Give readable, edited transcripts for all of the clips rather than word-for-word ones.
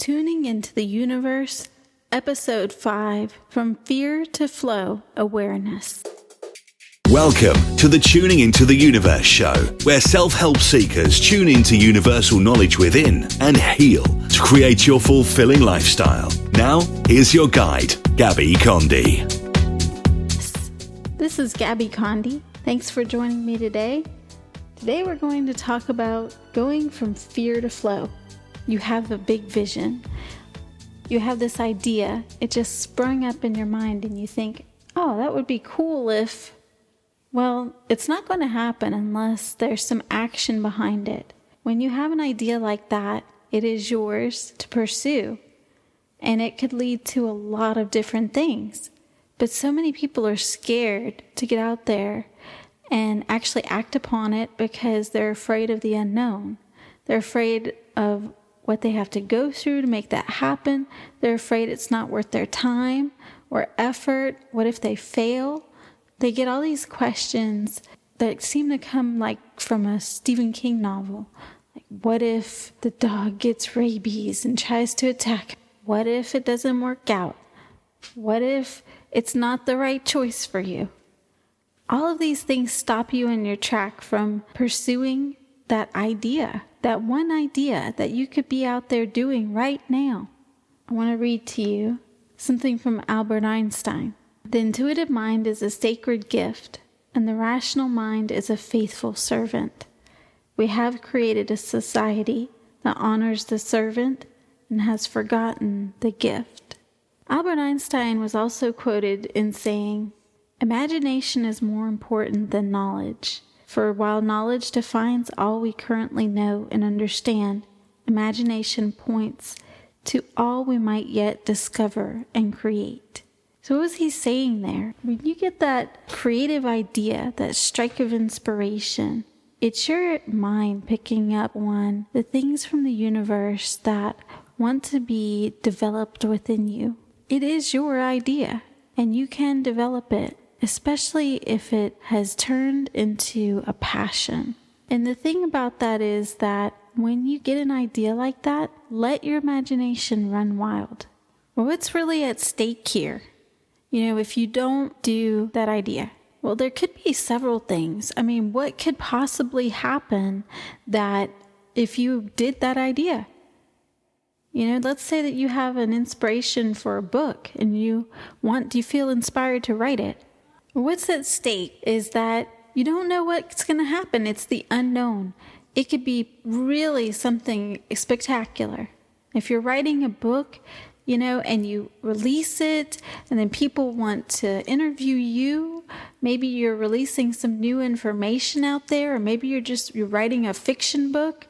Tuning into the Universe, Episode 5, From Fear to Flow Awareness. Welcome to the Tuning into the Universe show, where self-help seekers tune into universal knowledge within and heal to create your fulfilling lifestyle. Now, here's your guide, Gabby Condi. This is Gabby Condi. Thanks for joining me today. Today we're going to talk about going from fear to flow. You have a big vision. You have this idea. It just sprung up in your mind and you think, oh, that would be cool if... Well, it's not going to happen unless there's some action behind it. When you have an idea like that, it is yours to pursue. And it could lead to a lot of different things. But so many people are scared to get out there and actually act upon it because they're afraid of the unknown. They're afraid of what they have to go through to make that happen. They're afraid it's not worth their time or effort. What if they fail? They get all these questions that seem to come like from a Stephen King novel. Like, what if the dog gets rabies and tries to attack? What if it doesn't work out? What if it's not the right choice for you? All of these things stop you in your track from pursuing that idea, that one idea that you could be out there doing right now. I want to read to you something from Albert Einstein. The intuitive mind is a sacred gift, and the rational mind is a faithful servant. We have created a society that honors the servant and has forgotten the gift. Albert Einstein was also quoted in saying, "Imagination is more important than knowledge. For while knowledge defines all we currently know and understand, imagination points to all we might yet discover and create." So what was he saying there? When you get that creative idea, that strike of inspiration, it's your mind picking up on the things from the universe that want to be developed within you. It is your idea, and you can develop it, especially if it has turned into a passion. And the thing about that is that when you get an idea like that, let your imagination run wild. Well, what's really at stake here? If you don't do that idea, well, there could be several things. I mean, what could possibly happen that if you did that idea? Let's say that you have an inspiration for a book and you feel inspired to write it. What's at stake is that you don't know what's going to happen. It's the unknown. It could be really something spectacular. If you're writing a book, and you release it, and then people want to interview you, maybe you're releasing some new information out there, or maybe you're writing a fiction book,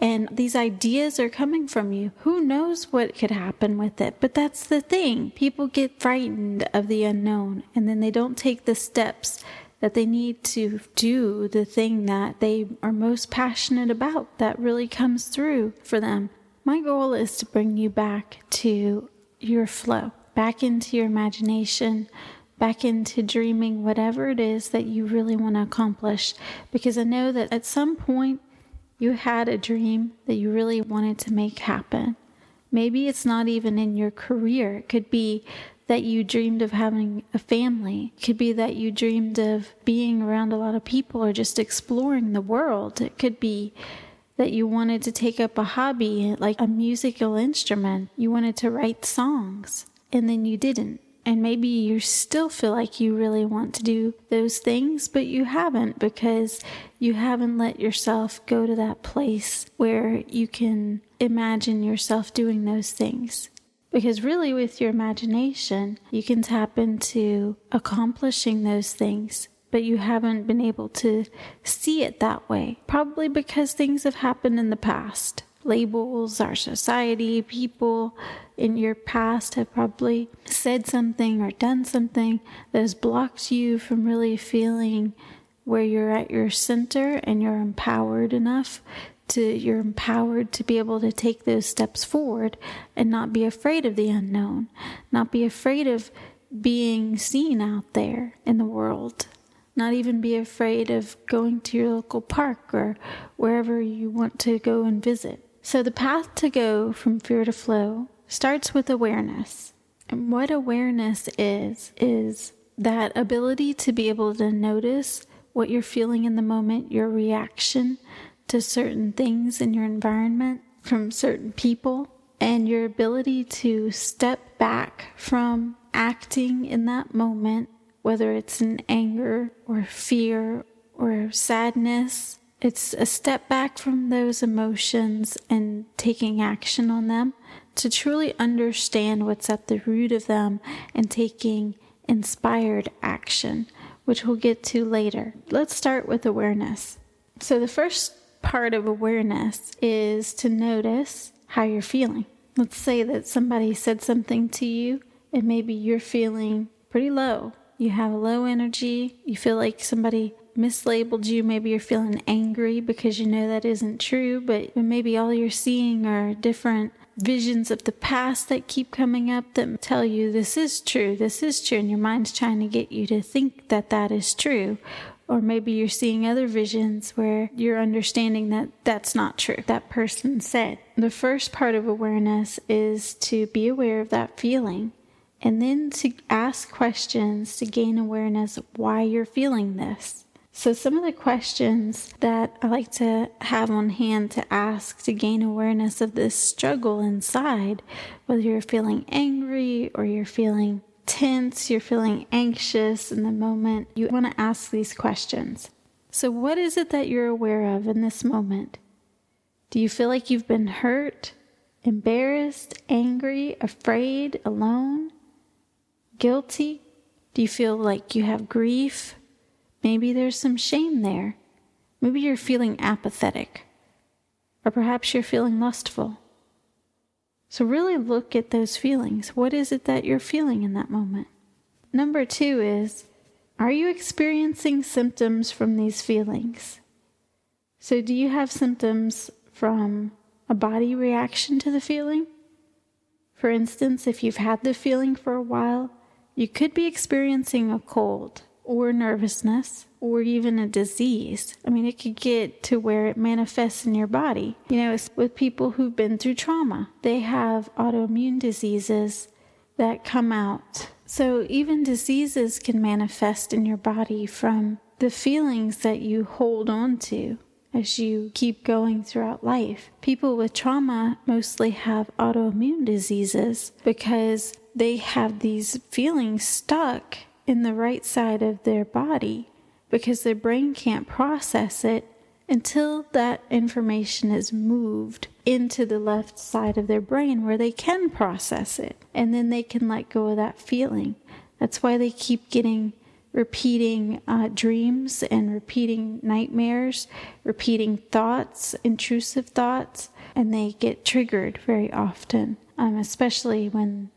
and these ideas are coming from you. Who knows what could happen with it? But that's the thing. People get frightened of the unknown, and then they don't take the steps that they need to do the thing that they are most passionate about that really comes through for them. My goal is to bring you back to your flow, back into your imagination, back into dreaming whatever it is that you really want to accomplish. Because I know that at some point you had a dream that you really wanted to make happen. Maybe it's not even in your career. It could be that you dreamed of having a family. It could be that you dreamed of being around a lot of people or just exploring the world. It could be that you wanted to take up a hobby, like a musical instrument. You wanted to write songs, and then you didn't. And maybe you still feel like you really want to do those things, but you haven't because you haven't let yourself go to that place where you can imagine yourself doing those things. Because really with your imagination, you can tap into accomplishing those things, but you haven't been able to see it that way. Probably because things have happened in the past. Labels, our society, people in your past have probably said something or done something that has blocked you from really feeling where you're at your center and you're empowered to be able to take those steps forward and not be afraid of the unknown, not be afraid of being seen out there in the world. Not even be afraid of going to your local park or wherever you want to go and visit. So the path to go from fear to flow starts with awareness. And what awareness is that ability to be able to notice what you're feeling in the moment, your reaction to certain things in your environment from certain people, and your ability to step back from acting in that moment, whether it's in anger or fear or sadness. It's a step back from those emotions and taking action on them to truly understand what's at the root of them and taking inspired action, which we'll get to later. Let's start with awareness. So the first part of awareness is to notice how you're feeling. Let's say that somebody said something to you and maybe you're feeling pretty low. You have a low energy. You feel like somebody mislabeled you. Maybe you're feeling angry because you know that isn't true, but maybe all you're seeing are different visions of the past that keep coming up that tell you this is true, and your mind's trying to get you to think that that is true. Or maybe you're seeing other visions where you're understanding that that's not true, that person said. The first part of awareness is to be aware of that feeling and then to ask questions to gain awareness of why you're feeling this. So some of the questions that I like to have on hand to ask to gain awareness of this struggle inside, whether you're feeling angry or you're feeling tense, you're feeling anxious in the moment, you want to ask these questions. So what is it that you're aware of in this moment? Do you feel like you've been hurt, embarrassed, angry, afraid, alone, guilty? Do you feel like you have grief? Maybe there's some shame there. Maybe you're feeling apathetic, or perhaps you're feeling lustful. So really look at those feelings. What is it that you're feeling in that moment? Number 2 is, are you experiencing symptoms from these feelings? So do you have symptoms from a body reaction to the feeling? For instance, if you've had the feeling for a while, you could be experiencing a cold or nervousness or even a disease. I mean, it could get to where it manifests in your body. You know, it's with people who've been through trauma. They have autoimmune diseases that come out. So even diseases can manifest in your body from the feelings that you hold on to as you keep going throughout life. People with trauma mostly have autoimmune diseases because they have these feelings stuck in the right side of their body because their brain can't process it until that information is moved into the left side of their brain where they can process it. And then they can let go of that feeling. That's why they keep getting repeating dreams and repeating nightmares, repeating thoughts, intrusive thoughts, and they get triggered very often, especially when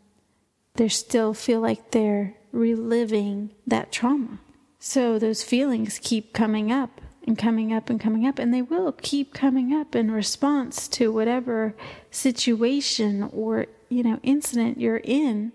they still feel like they're reliving that trauma. So those feelings keep coming up and coming up and coming up, and they will keep coming up in response to whatever situation or, incident you're in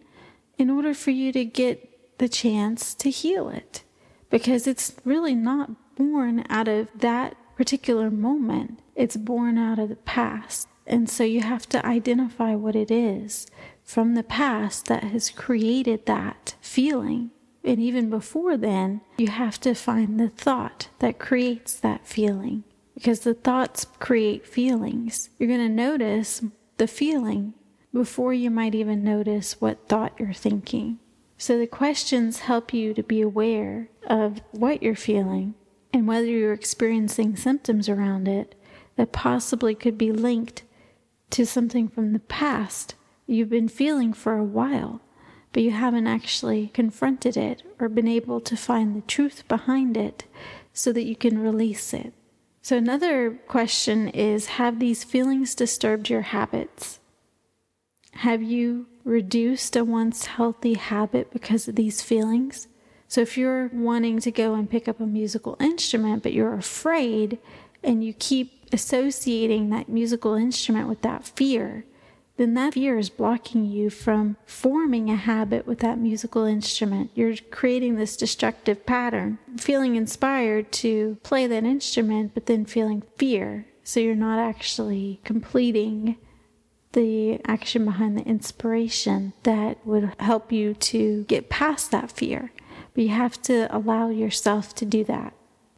order for you to get the chance to heal it. Because it's really not born out of that particular moment. It's born out of the past. And so you have to identify what it is from the past that has created that feeling. And even before then, you have to find the thought that creates that feeling. Because the thoughts create feelings. You're going to notice the feeling before you might even notice what thought you're thinking. So the questions help you to be aware of what you're feeling and whether you're experiencing symptoms around it that possibly could be linked to something from the past you've been feeling for a while, but you haven't actually confronted it or been able to find the truth behind it so that you can release it. So another question is, have these feelings disturbed your habits? Have you reduced a once healthy habit because of these feelings? So if you're wanting to go and pick up a musical instrument, but you're afraid and you keep associating that musical instrument with that fear, then that fear is blocking you from forming a habit with that musical instrument. You're creating this destructive pattern, feeling inspired to play that instrument, but then feeling fear So you're not actually completing the action behind the inspiration that would help you to get past that fear. But you have to allow yourself to do that.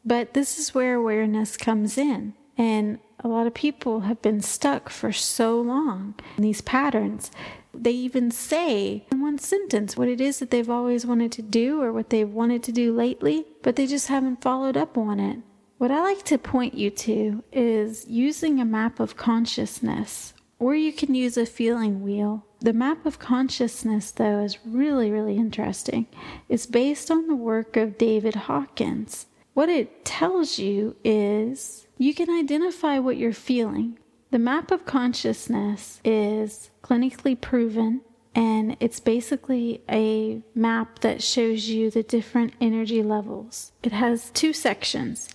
But this is where awareness comes in. And a lot of people have been stuck for so long in these patterns. They even say in one sentence what it is that they've always wanted to do or what they've wanted to do lately, but they just haven't followed up on it. What I like to point you to is using a map of consciousness, or you can use a feeling wheel. The map of consciousness, though, is really, really interesting. It's based on the work of David Hawkins. What it tells you is you can identify what you're feeling. The map of consciousness is clinically proven, and it's basically a map that shows you the different energy levels. It has 2 sections.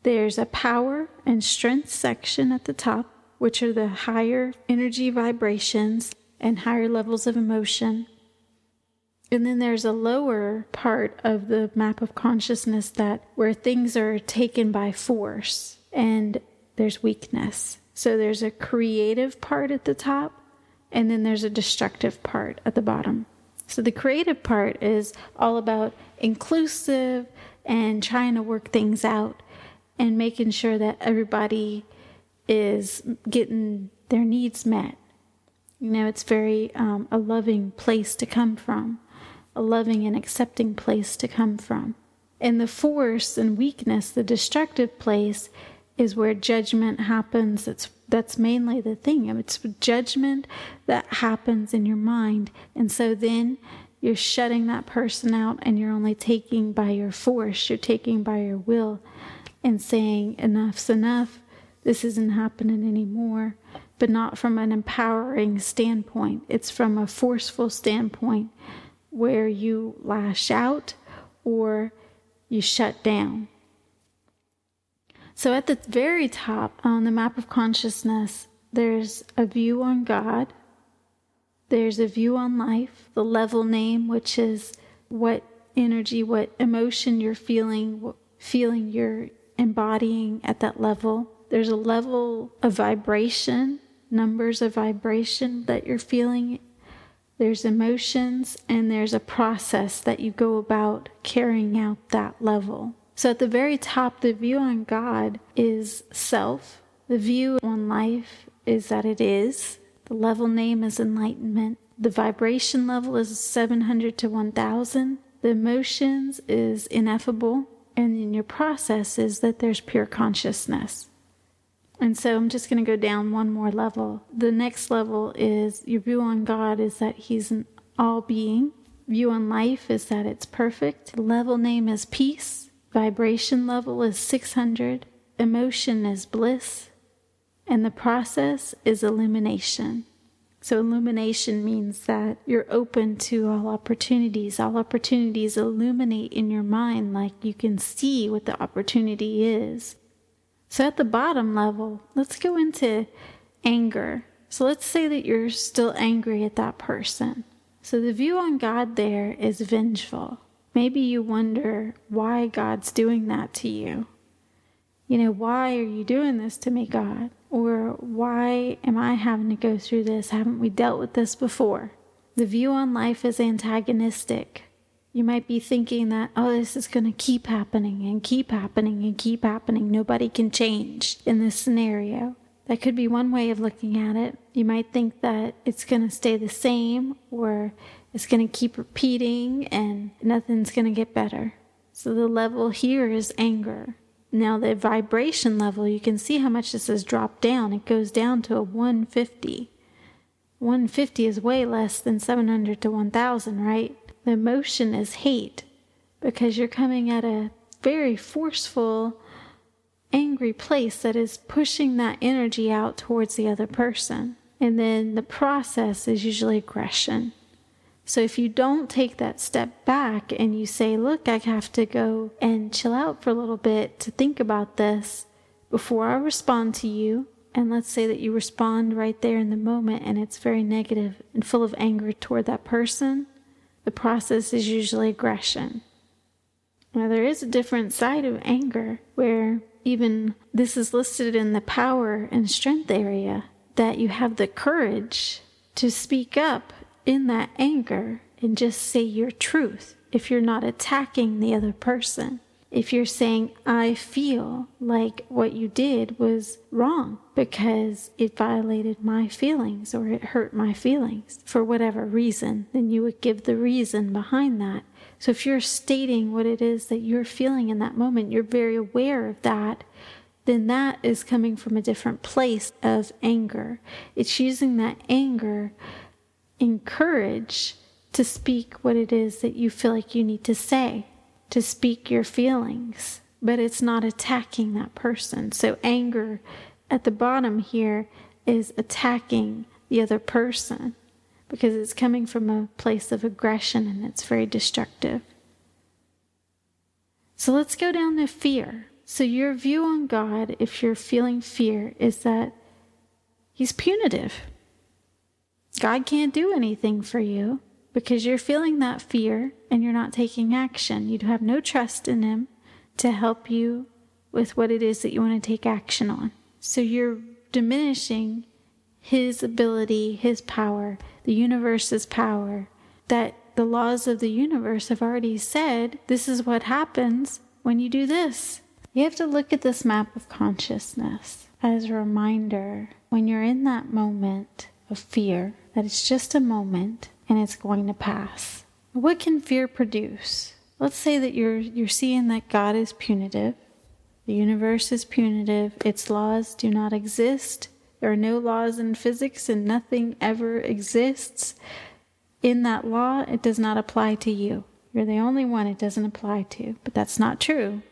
There's a power and strength section at the top, which are the higher energy vibrations and higher levels of emotion. And then there's a lower part of the map of consciousness where things are taken by force and there's weakness. So there's a creative part at the top, and then there's a destructive part at the bottom. So the creative part is all about inclusive and trying to work things out and making sure that everybody is getting their needs met. It's very a loving place to come from, a loving and accepting place to come from. And the force and weakness, the destructive place, is where judgment happens. That's mainly the thing. It's judgment that happens in your mind. And so then you're shutting that person out and you're only taking by your force, you're taking by your will and saying enough's enough, this isn't happening anymore, but not from an empowering standpoint. It's from a forceful standpoint where you lash out or you shut down. So at the very top on the map of consciousness, there's a view on God. There's a view on life, the level name, which is what energy, what emotion you're feeling, what feeling you're embodying at that level. There's a level of vibration, numbers of vibration that you're feeling. There's emotions, and there's a process that you go about carrying out that level. So at the very top, the view on God is self. The view on life is that it is. The level name is enlightenment. The vibration level is 700 to 1000. The emotions is ineffable. And in your process is that there's pure consciousness. And so I'm just going to go down one more level. The next level is your view on God is that He's an all-being. View on life is that it's perfect. The level name is peace. Vibration level is 600. Emotion is bliss. And the process is illumination. So illumination means that you're open to all opportunities. All opportunities illuminate in your mind like you can see what the opportunity is. So at the bottom level, let's go into anger. So let's say that you're still angry at that person. So the view on God there is vengeful. Maybe you wonder why God's doing that to you. Why are you doing this to me, God? Or why am I having to go through this? Haven't we dealt with this before? The view on life is antagonistic. You might be thinking that, this is going to keep happening and keep happening and keep happening. Nobody can change in this scenario. That could be one way of looking at it. You might think that it's going to stay the same, or it's going to keep repeating and nothing's going to get better. So the level here is anger. Now the vibration level, you can see how much this has dropped down. It goes down to a 150. 150 is way less than 700 to 1000, right? The emotion is hate because you're coming at a very forceful, angry place that is pushing that energy out towards the other person. And then the process is usually aggression. So if you don't take that step back and you say, look, I have to go and chill out for a little bit to think about this before I respond to you. And let's say that you respond right there in the moment and it's very negative and full of anger toward that person. The process is usually aggression. Now there is a different side of anger where even this is listed in the power and strength area, that you have the courage to speak up in that anger and just say your truth. If you're not attacking the other person, if you're saying, I feel like what you did was wrong because it violated my feelings or it hurt my feelings for whatever reason, then you would give the reason behind that. So if you're stating what it is that you're feeling in that moment, you're very aware of that, then that is coming from a different place of anger. It's using that anger and courage to speak what it is that you feel like you need to say, to speak your feelings, but it's not attacking that person. So anger at the bottom here is attacking the other person because it's coming from a place of aggression and it's very destructive. So let's go down to fear. So your view on God, if you're feeling fear, is that He's punitive. God can't do anything for you because you're feeling that fear and you're not taking action. You have no trust in Him to help you with what it is that you want to take action on. So you're diminishing His ability, His power, the universe's power, that the laws of the universe have already said, this is what happens when you do this. You have to look at this map of consciousness as a reminder when you're in that moment of fear, that it's just a moment and it's going to pass. What can fear produce? Let's say that you're seeing that God is punitive. The universe is punitive. Its laws do not exist. There are no laws in physics and nothing ever exists. In that law, it does not apply to you. You're the only one it doesn't apply to. But that's not true.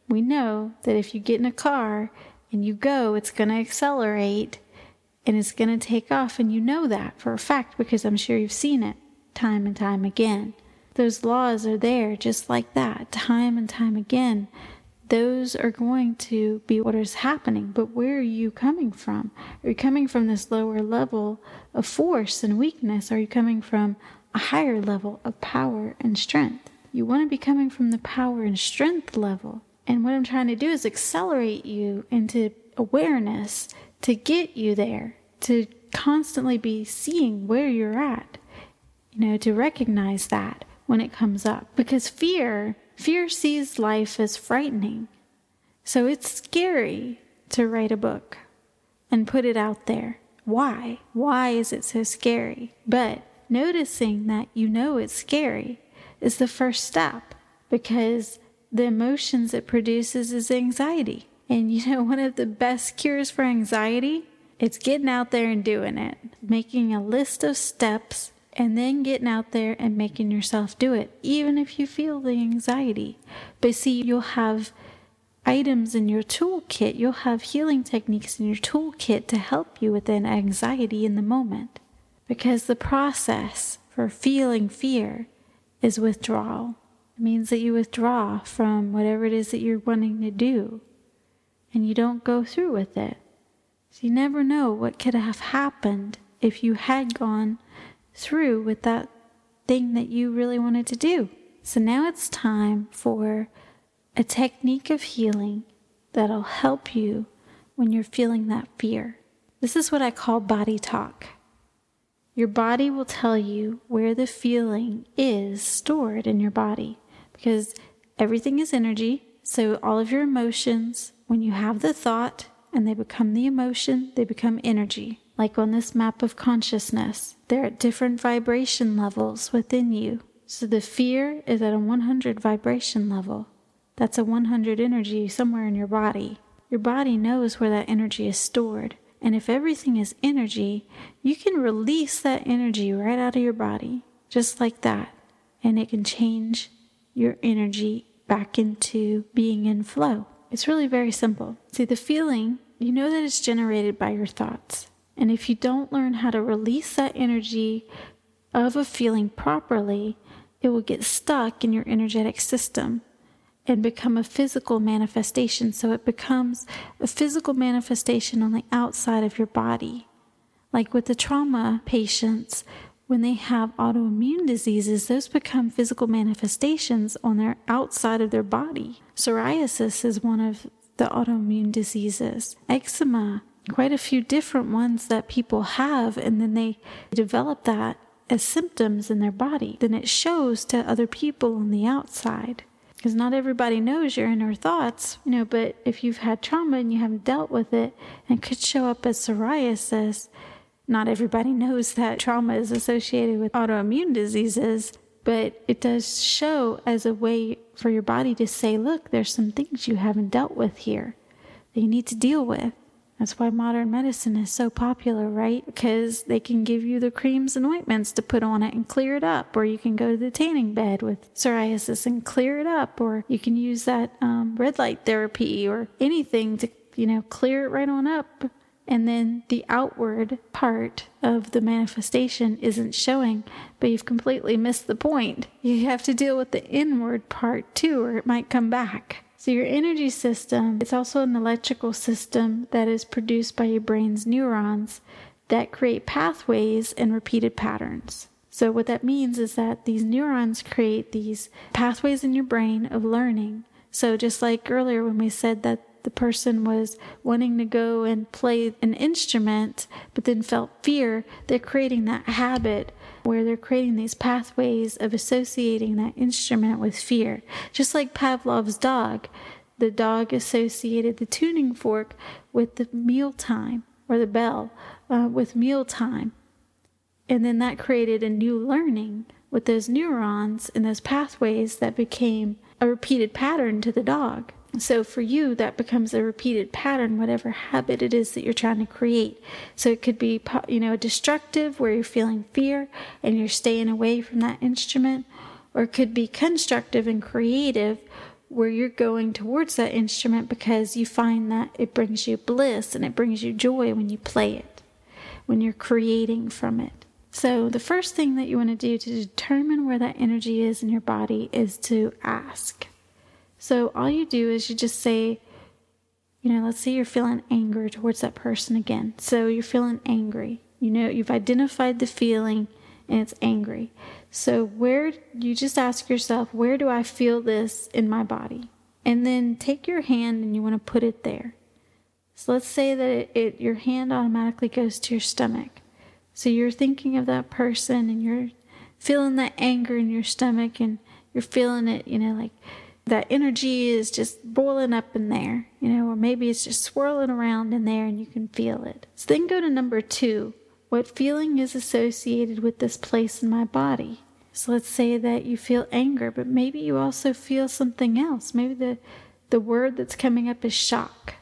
We know that if you get in a car and you go, it's going to accelerate and it's going to take off. And you know that for a fact because I'm sure you've seen it time and time again. Those laws are there just like that, time and time again. Those are going to be what is happening. But where are you coming from? Are you coming from this lower level of force and weakness? Or are you coming from a higher level of power and strength? You want to be coming from the power and strength level. And what I'm trying to do is accelerate you into awareness to get you there, to constantly be seeing where you're at, to recognize that when it comes up. Because fear sees life as frightening. So it's scary to write a book and put it out there. Why? Why is it so scary? But noticing that it's scary is the first step, because the emotions it produces is anxiety. And one of the best cures for anxiety, it's getting out there and doing it. Making a list of steps and then getting out there and making yourself do it, even if you feel the anxiety. But see, you'll have items in your toolkit, you'll have healing techniques in your toolkit to help you with that anxiety in the moment. Because the process for feeling fear is withdrawal. It means that you withdraw from whatever it is that you're wanting to do, and you don't go through with it. So you never know what could have happened if you had gone through with that thing that you really wanted to do. So now it's time for a technique of healing that'll help you when you're feeling that fear. This is what I call body talk. Your body will tell you where the feeling is stored in your body, because everything is energy. So all of your emotions, when you have the thought and they become the emotion, they become energy. Like on this map of consciousness, they're at different vibration levels within you. So the fear is at a 100 vibration level. That's a 100 energy somewhere in your body. Your body knows where that energy is stored. And if everything is energy, you can release that energy right out of your body, just like that. And it can change your energy back into being in flow. It's really very simple. See, the feeling, that it's generated by your thoughts. And if you don't learn how to release that energy of a feeling properly, it will get stuck in your energetic system and become a physical manifestation. So it becomes a physical manifestation on the outside of your body. Like with the trauma patients, when they have autoimmune diseases, those become physical manifestations on their outside of their body. Psoriasis is one of the autoimmune diseases, eczema, quite a few different ones that people have, and then they develop that as symptoms in their body. Then it shows to other people on the outside. Because not everybody knows your inner thoughts, but if you've had trauma and you haven't dealt with it, and it could show up as psoriasis. Not everybody knows that trauma is associated with autoimmune diseases, but it does show as a way for your body to say, look, there's some things you haven't dealt with here that you need to deal with. That's why modern medicine is so popular, right? Because they can give you the creams and ointments to put on it and clear it up. Or you can go to the tanning bed with psoriasis and clear it up. Or you can use that red light therapy or anything to, clear it right on up. And then the outward part of the manifestation isn't showing, but you've completely missed the point. You have to deal with the inward part too, or it might come back. So your energy system, it's also an electrical system that is produced by your brain's neurons that create pathways and repeated patterns. So what that means is that these neurons create these pathways in your brain of learning. So just like earlier when we said that the person was wanting to go and play an instrument, but then felt fear, they're creating that habit where they're creating these pathways of associating that instrument with fear. Just like Pavlov's dog, the dog associated the tuning fork with the mealtime, or the bell with mealtime. And then that created a new learning with those neurons and those pathways that became a repeated pattern to the dog. So for you, that becomes a repeated pattern, whatever habit it is that you're trying to create. So it could be, destructive, where you're feeling fear and you're staying away from that instrument. Or it could be constructive and creative, where you're going towards that instrument because you find that it brings you bliss and it brings you joy when you play it, when you're creating from it. So the first thing that you want to do to determine where that energy is in your body is to ask. So all you do is you just say, let's say you're feeling anger towards that person again. So you're feeling angry. You've identified the feeling and it's angry. So you just ask yourself, where do I feel this in my body? And then take your hand and you want to put it there. So let's say that your hand automatically goes to your stomach. So you're thinking of that person and you're feeling that anger in your stomach and you're feeling it, like that energy is just boiling up in there, or maybe it's just swirling around in there and you can feel it. So then go to number 2. What feeling is associated with this place in my body? So let's say that you feel anger, but maybe you also feel something else. Maybe the word that's coming up is shock.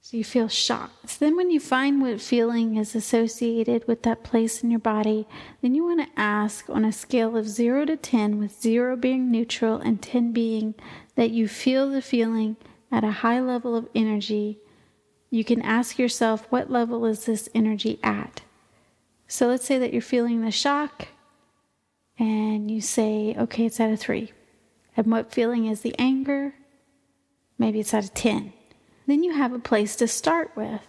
So you feel shocked. So then when you find what feeling is associated with that place in your body, then you want to ask on a scale of 0 to 10, with 0 being neutral and 10 being that you feel the feeling at a high level of energy. You can ask yourself, what level is this energy at? So let's say that you're feeling the shock and you say, okay, it's at a 3. And what feeling is the anger? Maybe it's at a 10. Then you have a place to start with.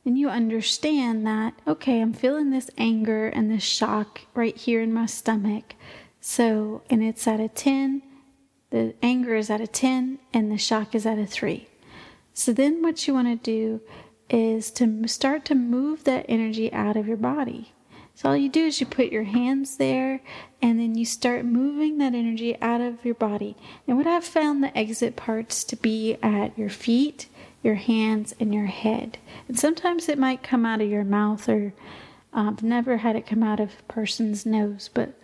And you understand that, okay, I'm feeling this anger and this shock right here in my stomach. So, and it's at a 10. The anger is at a 10 and the shock is at a 3. So then what you want to do is to start to move that energy out of your body. So all you do is you put your hands there and then you start moving that energy out of your body. And what I've found the exit parts to be at your feet, your hands, and your head. And sometimes it might come out of your mouth, or I've never had it come out of a person's nose, but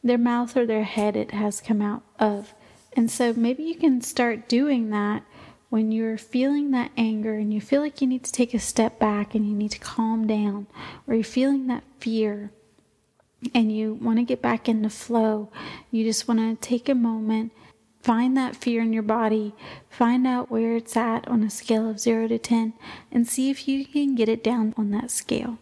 their mouth or their head it has come out of. And so maybe you can start doing that when you're feeling that anger and you feel like you need to take a step back and you need to calm down, or you're feeling that fear and you want to get back into flow. You just want to take a moment, find that fear in your body, find out where it's at on a scale of 0 to 10, and see if you can get it down on that scale.